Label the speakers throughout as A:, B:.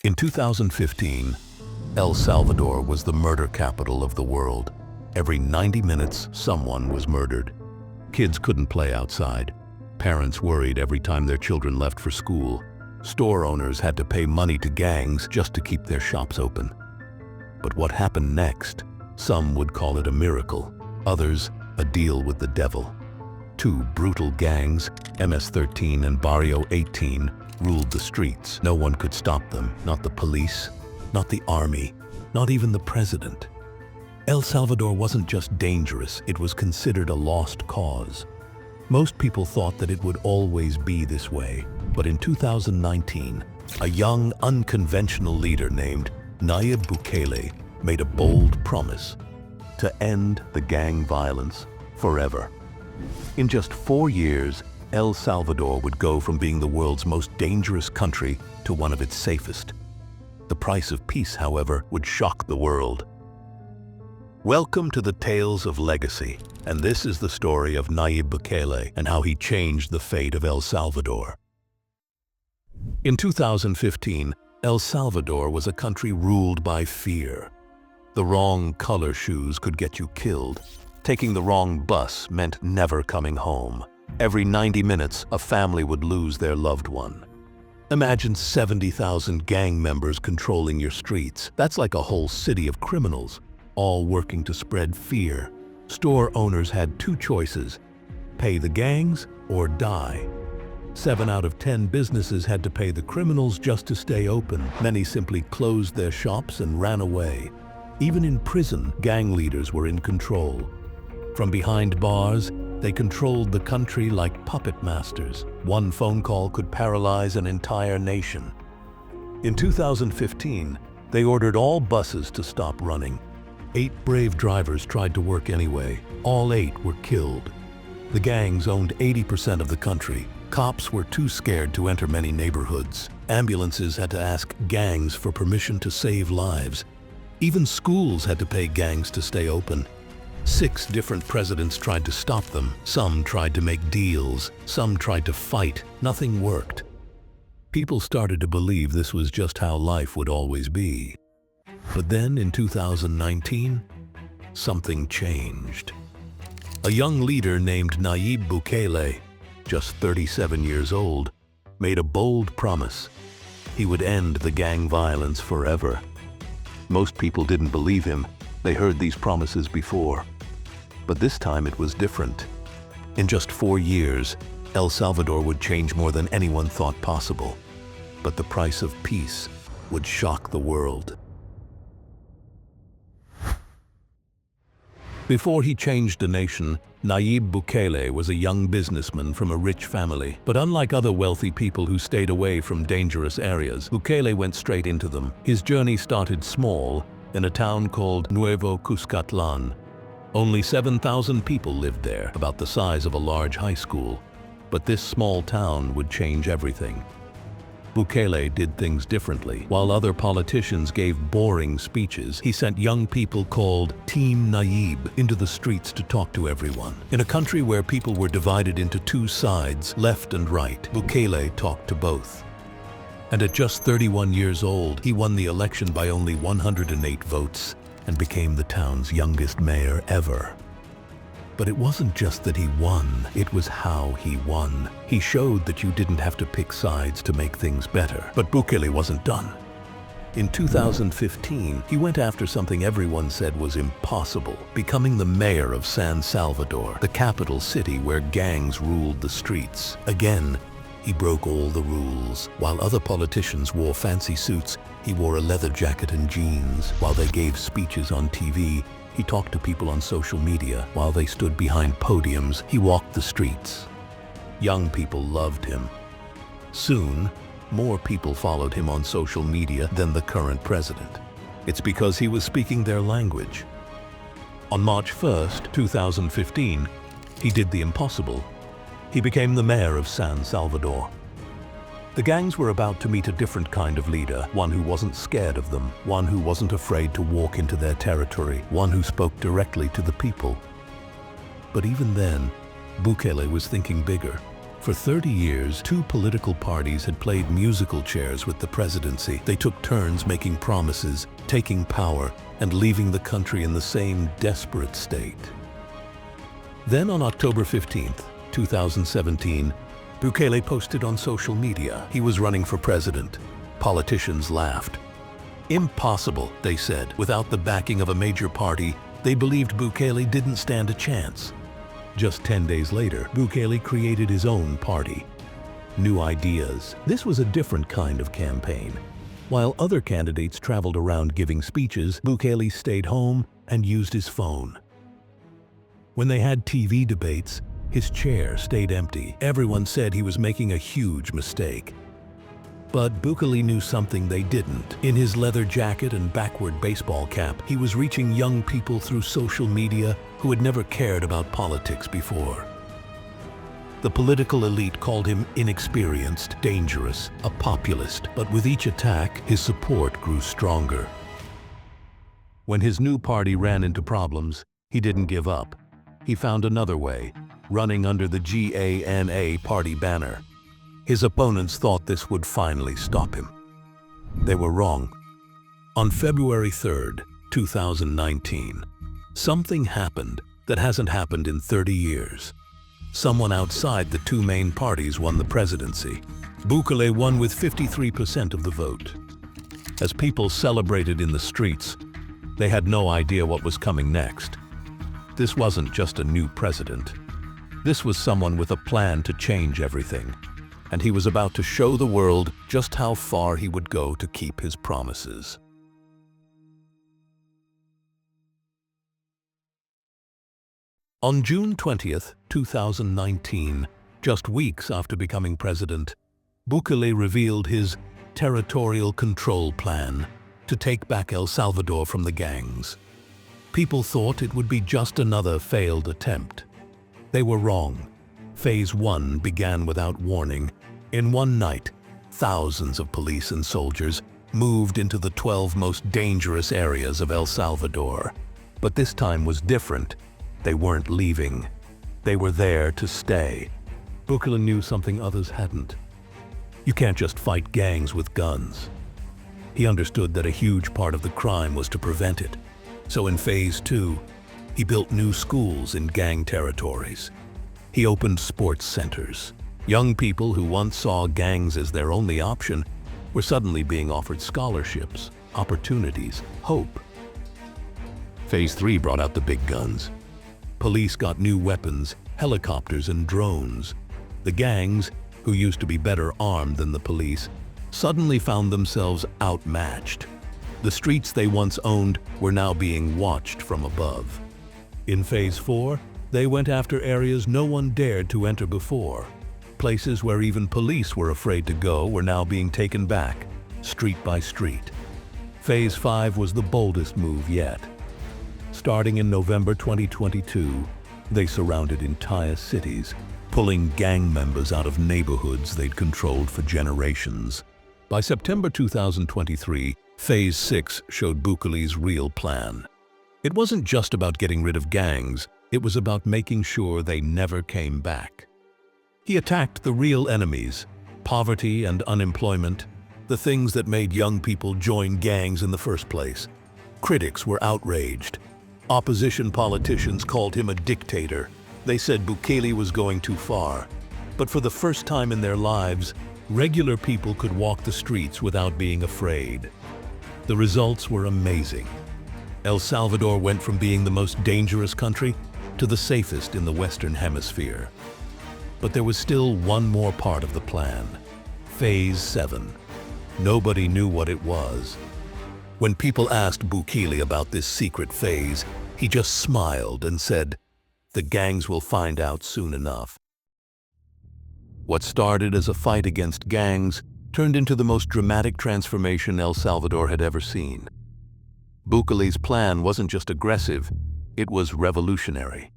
A: In 2015, El Salvador was the murder capital of the world. Every 90 minutes, someone was murdered. Kids couldn't play outside. Parents worried every time their children left for school. Store owners had to pay money to gangs just to keep their shops open. But what happened next? Some would call it a miracle, others a deal with the devil. Two brutal gangs, MS-13 and Barrio 18, ruled the streets. No one could stop them, not the police, not the army, not even the president. El Salvador wasn't just dangerous, it was considered a lost cause. Most people thought that it would always be this way, but in 2019, a young, unconventional leader named Nayib Bukele made a bold promise to end the gang violence forever. In just 4 years, El Salvador would go from being the world's most dangerous country to one of its safest. The price of peace, however, would shock the world. Welcome to the Tales of Legacy, and this is the story of Nayib Bukele and how he changed the fate of El Salvador. In 2015, El Salvador was a country ruled by fear. The wrong color shoes could get you killed. Taking the wrong bus meant never coming home. Every 90 minutes, a family would lose their loved one. Imagine 70,000 gang members controlling your streets. That's like a whole city of criminals, all working to spread fear. Store owners had two choices: pay the gangs or die. 7 out of 10 businesses had to pay the criminals just to stay open. Many simply closed their shops and ran away. Even in prison, gang leaders were in control. From behind bars, they controlled the country like puppet masters. One phone call could paralyze an entire nation. In 2015, they ordered all buses to stop running. 8 brave drivers tried to work anyway. All 8 were killed. The gangs owned 80% of the country. Cops were too scared to enter many neighborhoods. Ambulances had to ask gangs for permission to save lives. Even schools had to pay gangs to stay open. 6 different presidents tried to stop them. Some tried to make deals. Some tried to fight. Nothing worked. People started to believe this was just how life would always be. But then in 2019, something changed. A young leader named Nayib Bukele, just 37 years old, made a bold promise. He would end the gang violence forever. Most people didn't believe him. They heard these promises before. But this time it was different. In just 4 years, El Salvador would change more than anyone thought possible. But the price of peace would shock the world. Before he changed a nation, Nayib Bukele was a young businessman from a rich family. But unlike other wealthy people who stayed away from dangerous areas, Bukele went straight into them. His journey started small, in a town called Nuevo Cuscatlan. Only 7,000 people lived there, about the size of a large high school. But this small town would change everything. Bukele did things differently. While other politicians gave boring speeches, he sent young people called Team Nayib into the streets to talk to everyone. In a country where people were divided into 2 sides, left and right, Bukele talked to both. And at just 31 years old, he won the election by only 108 votes and became the town's youngest mayor ever. But it wasn't just that he won, it was how he won. He showed that you didn't have to pick sides to make things better. But Bukele wasn't done. In 2015, he went after something everyone said was impossible, becoming the mayor of San Salvador, the capital city where gangs ruled the streets. Again, he broke all the rules. While other politicians wore fancy suits, he wore a leather jacket and jeans. While they gave speeches on TV, he talked to people on social media. While they stood behind podiums, he walked the streets. Young people loved him. Soon, more people followed him on social media than the current president. It's because he was speaking their language. On March 1st, 2015, he did the impossible. He became the mayor of San Salvador. The gangs were about to meet a different kind of leader, one who wasn't scared of them, one who wasn't afraid to walk into their territory, one who spoke directly to the people. But even then, Bukele was thinking bigger. For 30 years, two political parties had played musical chairs with the presidency. They took turns making promises, taking power, and leaving the country in the same desperate state. Then on October 15th, 2017, Bukele posted on social media he was running for president. Politicians laughed. Impossible, they said. Without the backing of a major party, they believed Bukele didn't stand a chance. Just 10 days later, Bukele created his own party. New ideas. This was a different kind of campaign. While other candidates traveled around giving speeches, Bukele stayed home and used his phone. When they had TV debates, his chair stayed empty. Everyone said he was making a huge mistake. But Bukele knew something they didn't. In his leather jacket and backward baseball cap, he was reaching young people through social media who had never cared about politics before. The political elite called him inexperienced, dangerous, a populist, but with each attack, his support grew stronger. When his new party ran into problems, he didn't give up. He found another way, running under the GANA party banner. His opponents thought this would finally stop him. They were wrong. On February 3rd, 2019, something happened that hasn't happened in 30 years. Someone outside the two main parties won the presidency. Bukele won with 53% of the vote. As people celebrated in the streets, they had no idea what was coming next. This wasn't just a new president. This was someone with a plan to change everything. And he was about to show the world just how far he would go to keep his promises. On June 20th, 2019, just weeks after becoming president, Bukele revealed his Territorial Control Plan to take back El Salvador from the gangs. People thought it would be just another failed attempt. They were wrong. Phase 1 began without warning. In one night, thousands of police and soldiers moved into the 12 most dangerous areas of El Salvador. But this time was different. They weren't leaving. They were there to stay. Bukele knew something others hadn't. You can't just fight gangs with guns. He understood that a huge part of the crime was to prevent it. So in Phase 2, he built new schools in gang territories. He opened sports centers. Young people who once saw gangs as their only option were suddenly being offered scholarships, opportunities, hope. Phase 3 brought out the big guns. Police got new weapons, helicopters and drones. The gangs, who used to be better armed than the police, suddenly found themselves outmatched. The streets they once owned were now being watched from above. In Phase 4, they went after areas no one dared to enter before. Places where even police were afraid to go were now being taken back, street by street. Phase 5 was the boldest move yet. Starting in November 2022, they surrounded entire cities, pulling gang members out of neighborhoods they'd controlled for generations. By September 2023, Phase 6 showed Bukele's real plan. It wasn't just about getting rid of gangs, it was about making sure they never came back. He attacked the real enemies, poverty and unemployment, the things that made young people join gangs in the first place. Critics were outraged. Opposition politicians called him a dictator. They said Bukele was going too far. But for the first time in their lives, regular people could walk the streets without being afraid. The results were amazing. El Salvador went from being the most dangerous country to the safest in the Western Hemisphere. But there was still one more part of the plan. Phase 7. Nobody knew what it was. When people asked Bukele about this secret phase, he just smiled and said, "The gangs will find out soon enough." What started as a fight against gangs turned into the most dramatic transformation El Salvador had ever seen. Bukele's plan wasn't just aggressive, it was revolutionary.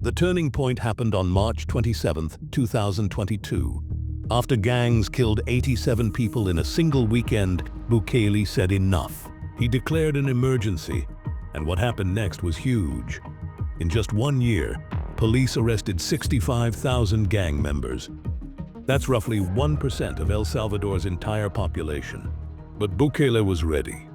A: The turning point happened on March 27, 2022. After gangs killed 87 people in a single weekend, Bukele said enough. He declared an emergency, and what happened next was huge. In just 1 year, police arrested 65,000 gang members. That's roughly 1% of El Salvador's entire population. But Bukele was ready.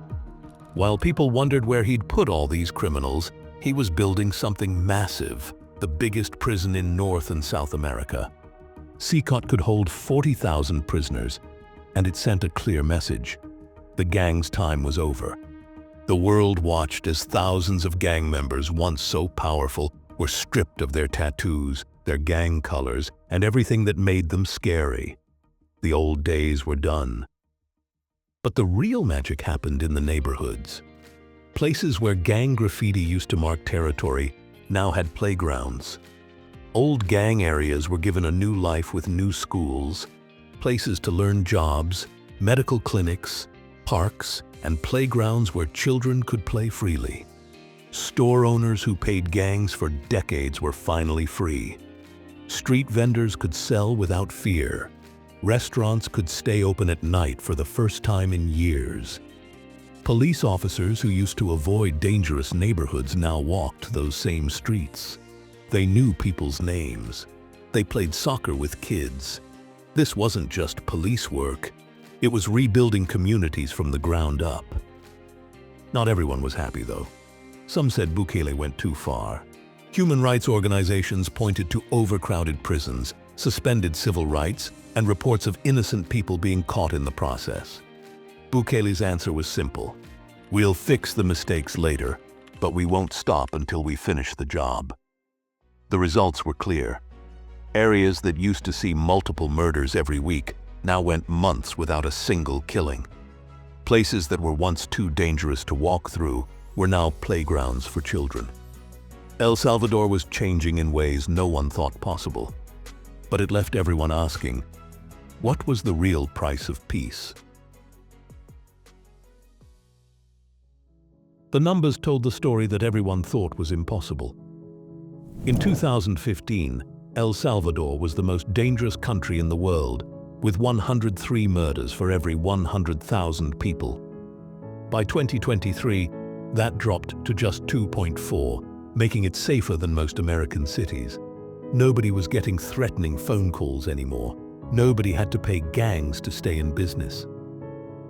A: While people wondered where he'd put all these criminals, he was building something massive, the biggest prison in North and South America. Secot could hold 40,000 prisoners, and it sent a clear message. The gang's time was over. The world watched as thousands of gang members, once so powerful, were stripped of their tattoos, their gang colors, and everything that made them scary. The old days were done. But the real magic happened in the neighborhoods. Places where gang graffiti used to mark territory now had playgrounds. Old gang areas were given a new life with new schools, places to learn jobs, medical clinics, parks, and playgrounds where children could play freely. Store owners who paid gangs for decades were finally free. Street vendors could sell without fear. Restaurants could stay open at night for the first time in years. Police officers who used to avoid dangerous neighborhoods now walked those same streets. They knew people's names. They played soccer with kids. This wasn't just police work. It was rebuilding communities from the ground up. Not everyone was happy, though. Some said Bukele went too far. Human rights organizations pointed to overcrowded prisons, suspended civil rights, and reports of innocent people being caught in the process. Bukele's answer was simple. We'll fix the mistakes later, but we won't stop until we finish the job. The results were clear. Areas that used to see multiple murders every week now went months without a single killing. Places that were once too dangerous to walk through were now playgrounds for children. El Salvador was changing in ways no one thought possible. But it left everyone asking, what was the real price of peace? The numbers told the story that everyone thought was impossible. In 2015, El Salvador was the most dangerous country in the world, with 103 murders for every 100,000 people. By 2023, that dropped to just 2.4, making it safer than most American cities. Nobody was getting threatening phone calls anymore. Nobody had to pay gangs to stay in business.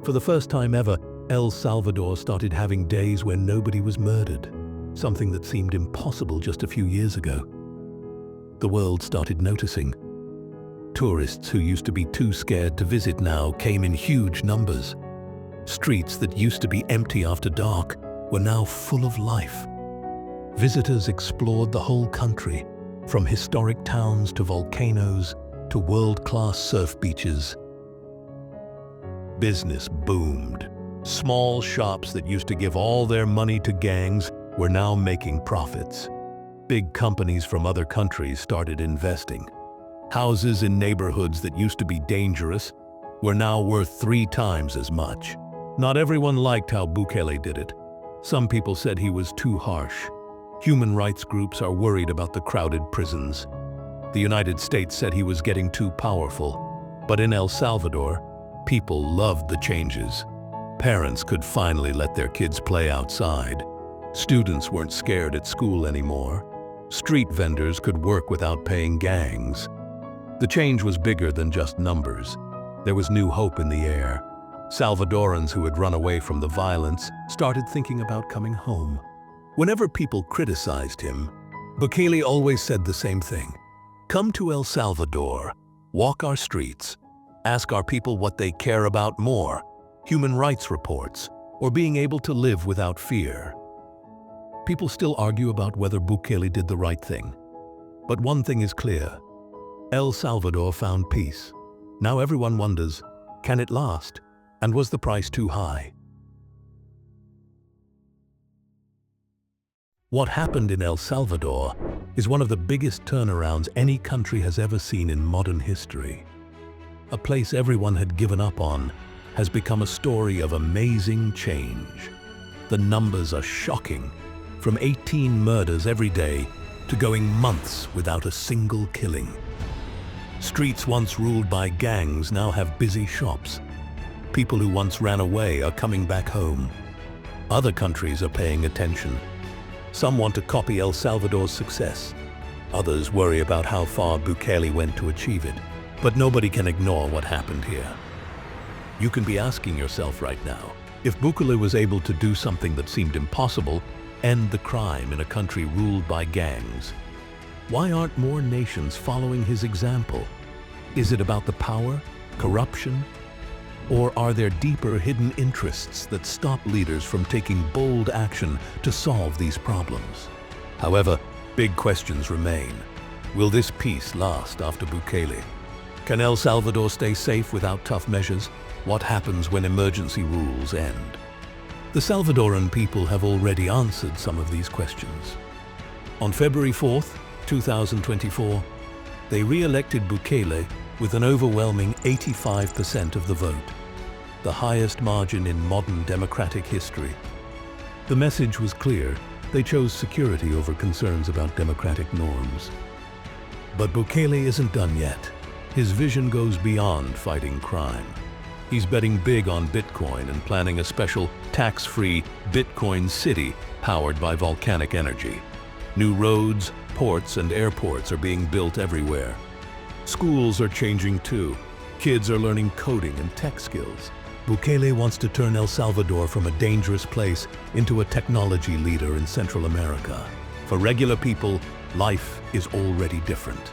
A: For the first time ever, El Salvador started having days when nobody was murdered, something that seemed impossible just a few years ago. The world started noticing. Tourists who used to be too scared to visit now came in huge numbers. Streets that used to be empty after dark were now full of life. Visitors explored the whole country, from historic towns to volcanoes to world-class surf beaches. Business boomed. Small shops that used to give all their money to gangs were now making profits. Big companies from other countries started investing. Houses in neighborhoods that used to be dangerous were now worth 3 times as much. Not everyone liked how Bukele did it. Some people said he was too harsh. Human rights groups are worried about the crowded prisons. The United States said he was getting too powerful. But in El Salvador, people loved the changes. Parents could finally let their kids play outside. Students weren't scared at school anymore. Street vendors could work without paying gangs. The change was bigger than just numbers. There was new hope in the air. Salvadorans who had run away from the violence started thinking about coming home. Whenever people criticized him, Bukele always said the same thing. Come to El Salvador, walk our streets, ask our people what they care about more, human rights reports, or being able to live without fear. People still argue about whether Bukele did the right thing. But one thing is clear. El Salvador found peace. Now everyone wonders, can it last? And was the price too high? What happened in El Salvador is one of the biggest turnarounds any country has ever seen in modern history. A place everyone had given up on has become a story of amazing change. The numbers are shocking, from 18 murders every day to going months without a single killing. Streets once ruled by gangs now have busy shops. People who once ran away are coming back home. Other countries are paying attention. Some want to copy El Salvador's success. Others worry about how far Bukele went to achieve it. But nobody can ignore what happened here. You can be asking yourself right now, if Bukele was able to do something that seemed impossible, end the crime in a country ruled by gangs, why aren't more nations following his example? Is it about the power, corruption, or are there deeper hidden interests that stop leaders from taking bold action to solve these problems? However, big questions remain. Will this peace last after Bukele? Can El Salvador stay safe without tough measures? What happens when emergency rules end? The Salvadoran people have already answered some of these questions. On February 4th, 2024, they re-elected Bukele with an overwhelming 85% of the vote, the highest margin in modern democratic history. The message was clear. They chose security over concerns about democratic norms. But Bukele isn't done yet. His vision goes beyond fighting crime. He's betting big on Bitcoin and planning a special tax-free Bitcoin city powered by volcanic energy. New roads, ports, and airports are being built everywhere. Schools are changing too. Kids are learning coding and tech skills. Bukele wants to turn El Salvador from a dangerous place into a technology leader in Central America. For regular people, life is already different.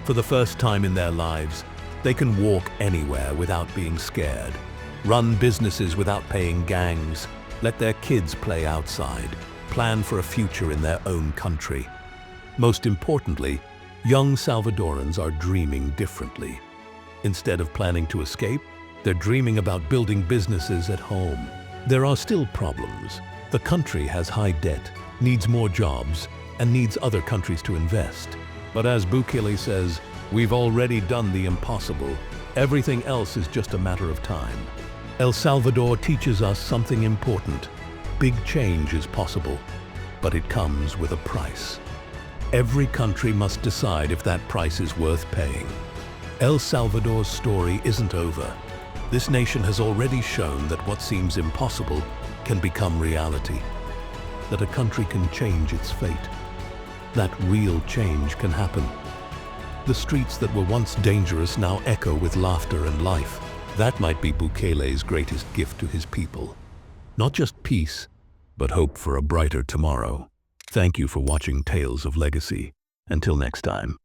A: For the first time in their lives, they can walk anywhere without being scared, run businesses without paying gangs, let their kids play outside, plan for a future in their own country. Most importantly, young Salvadorans are dreaming differently. Instead of planning to escape, they're dreaming about building businesses at home. There are still problems. The country has high debt, needs more jobs, and needs other countries to invest. But as Bukele says, we've already done the impossible. Everything else is just a matter of time. El Salvador teaches us something important. Big change is possible, but it comes with a price. Every country must decide if that price is worth paying. El Salvador's story isn't over. This nation has already shown that what seems impossible can become reality, that a country can change its fate, that real change can happen. The streets that were once dangerous now echo with laughter and life. That might be Bukele's greatest gift to his people. Not just peace, but hope for a brighter tomorrow. Thank you for watching Tales of Legacy. Until next time.